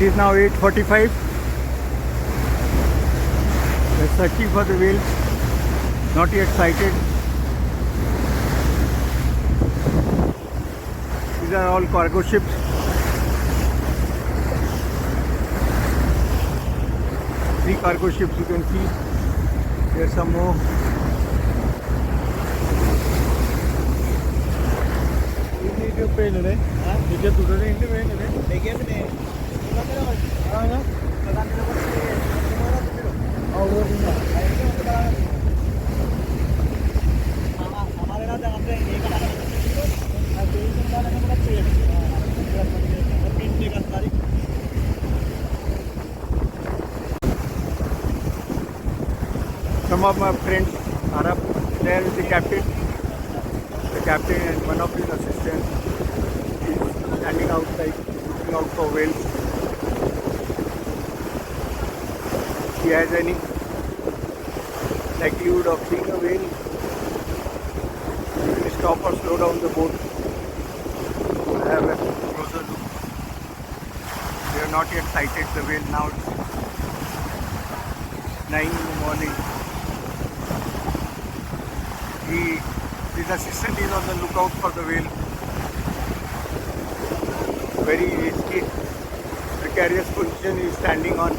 It is now 8:45. We are searching for the whales. Not yet sighted. These are all cargo ships. Three cargo ships you can see. There are some more. Some of my friends are up there with the captain. The captain and one of his assistants is standing outside looking out for whales. If he has any likelihood of seeing a whale, he will stop or slow down the boat to have a closer look. We have not yet sighted the whale. Now it's 9 in the morning. His assistant is on the lookout for the whale. Very risky, precarious position he is standing on.